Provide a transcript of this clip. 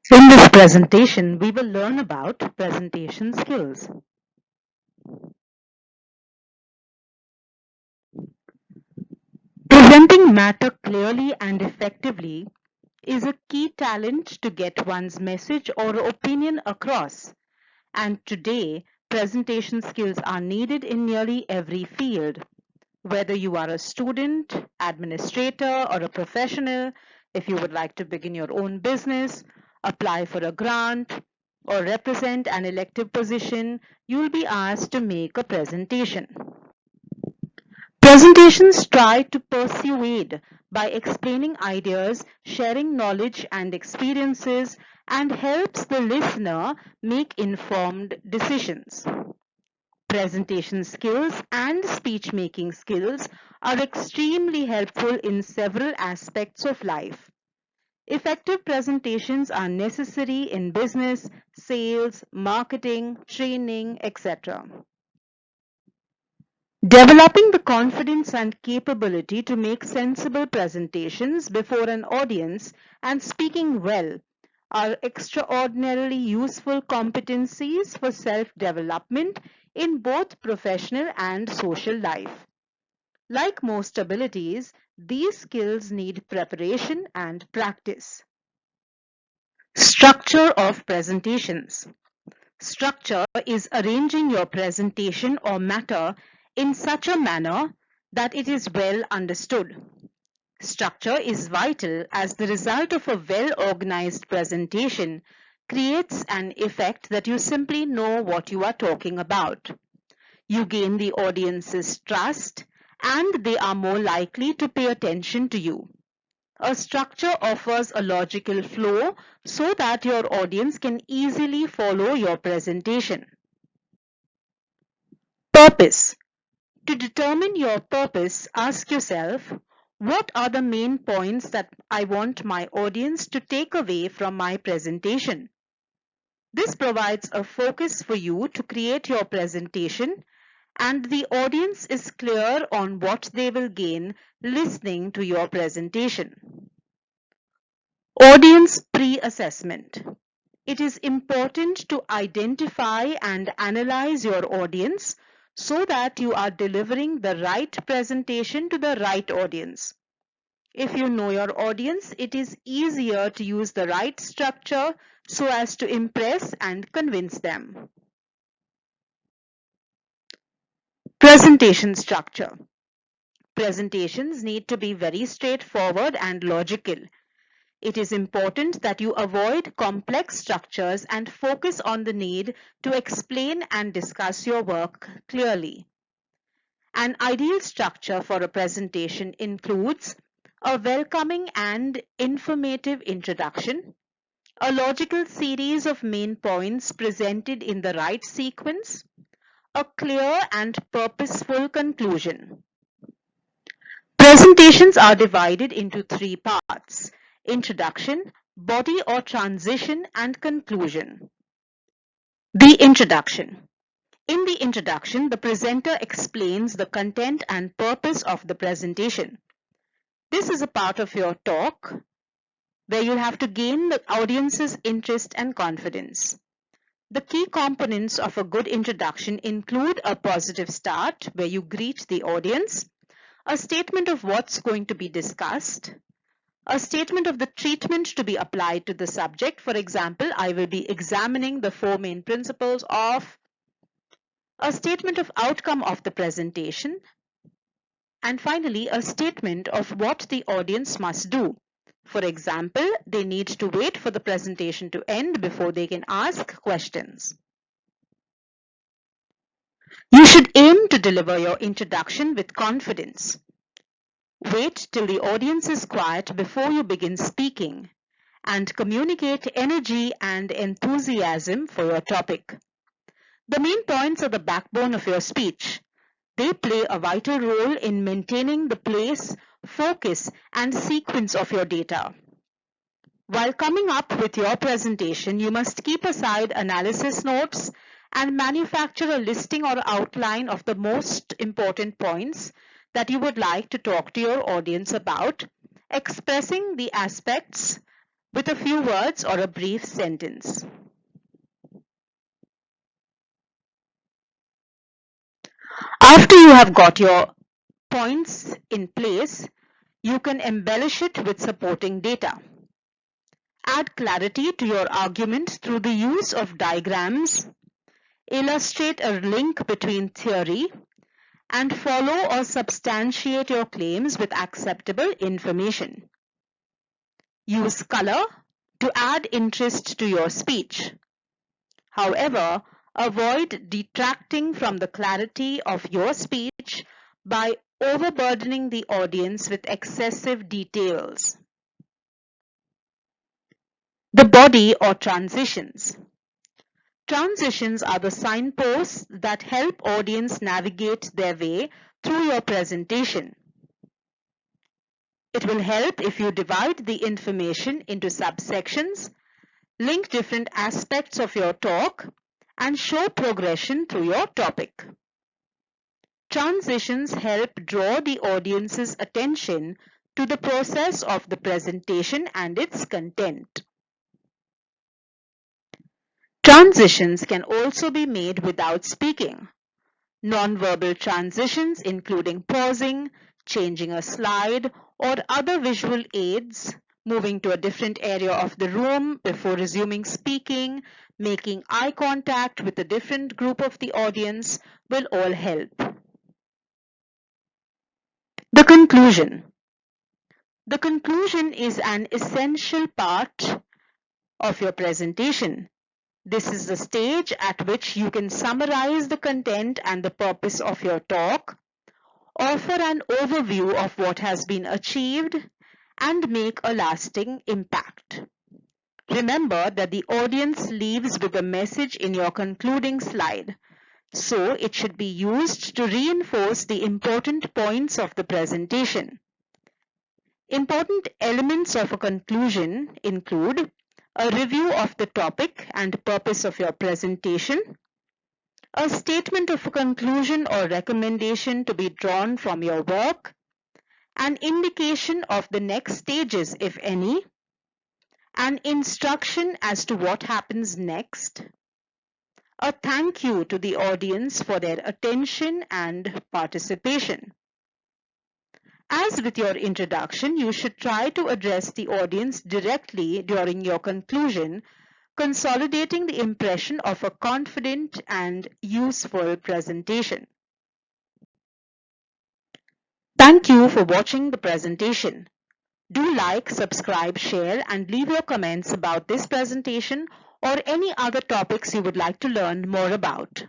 In this presentation, we will learn about presentation skills. Presenting matter clearly and effectively is a key talent to get one's message or opinion across. And today, presentation skills are needed in nearly every field. Whether you are a student, administrator, or a professional, if you would like to begin your own business, apply for a grant, or represent an elective position, you will be asked to make a presentation. Presentations try to persuade by explaining ideas, sharing knowledge and experiences, and helps the listener make informed decisions. Presentation skills and speech making skills are extremely helpful in several aspects of life. Effective presentations are necessary in business, sales, marketing, training, etc. Developing the confidence and capability to make sensible presentations before an audience and speaking well are extraordinarily useful competencies for self-development in both professional and social life. Like most abilities, these skills need preparation and practice. Structure of presentations. Structure is arranging your presentation or matter in such a manner that it is well understood. Structure is vital as the result of a well-organized presentation creates an effect that you simply know what you are talking about. You gain the audience's trust and they are more likely to pay attention to you. A structure offers a logical flow so that your audience can easily follow your presentation. Purpose. To determine your purpose, ask yourself, what are the main points that I want my audience to take away from my presentation? This provides a focus for you to create your presentation, and the audience is clear on what they will gain listening to your presentation. Audience pre-assessment. It is important to identify and analyze your audience so that you are delivering the right presentation to the right audience. If you know your audience, it is easier to use the right structure so as to impress and convince them. Presentation structure. Presentations need to be very straightforward and logical. It is important that you avoid complex structures and focus on the need to explain and discuss your work clearly. An ideal structure for a presentation includes a welcoming and informative introduction, a logical series of main points presented in the right sequence, a clear and purposeful conclusion. Presentations are divided into three parts: introduction, body or transition, and conclusion. The introduction. In the introduction, the presenter explains the content and purpose of the presentation. This is a part of your talk where you'll have to gain the audience's interest and confidence. The key components of a good introduction include a positive start where you greet the audience, a statement of what's going to be discussed, a statement of the treatment to be applied to the subject. For example, I will be examining the four main principles of, a statement of outcome of the presentation, and finally, a statement of what the audience must do. For example, they need to wait for the presentation to end before they can ask questions. You should aim to deliver your introduction with confidence. Wait till the audience is quiet before you begin speaking, and communicate energy and enthusiasm for your topic. The main points are the backbone of your speech. They play a vital role in maintaining the place, focus, and sequence of your data. While coming up with your presentation, you must keep aside analysis notes and manufacture a listing or outline of the most important points that you would like to talk to your audience about, expressing the aspects with a few words or a brief sentence. After you have got your points in place, you can embellish it with supporting data. Add clarity to your argument through the use of diagrams, illustrate a link between theory, and follow or substantiate your claims with acceptable information. Use color to add interest to your speech. However, avoid detracting from the clarity of your speech by overburdening the audience with excessive details. The body or transitions. Transitions are the signposts that help audience navigate their way through your presentation. It will help if you divide the information into subsections, link different aspects of your talk, and show progression through your topic. Transitions help draw the audience's attention to the process of the presentation and its content. Transitions can also be made without speaking. Nonverbal transitions, including pausing, changing a slide, or other visual aids, moving to a different area of the room before resuming speaking, making eye contact with a different group of the audience, will all help. The conclusion. The conclusion is an essential part of your presentation. This is the stage at which you can summarize the content and the purpose of your talk, offer an overview of what has been achieved, and make a lasting impact. Remember that the audience leaves with a message in your concluding slide, so it should be used to reinforce the important points of the presentation. Important elements of a conclusion include a review of the topic and purpose of your presentation, a statement of a conclusion or recommendation to be drawn from your work, an indication of the next stages, if any, an instruction as to what happens next, a thank you to the audience for their attention and participation. As with your introduction, you should try to address the audience directly during your conclusion, consolidating the impression of a confident and useful presentation. Thank you for watching the presentation. Do like, subscribe, share, and leave your comments about this presentation or any other topics you would like to learn more about.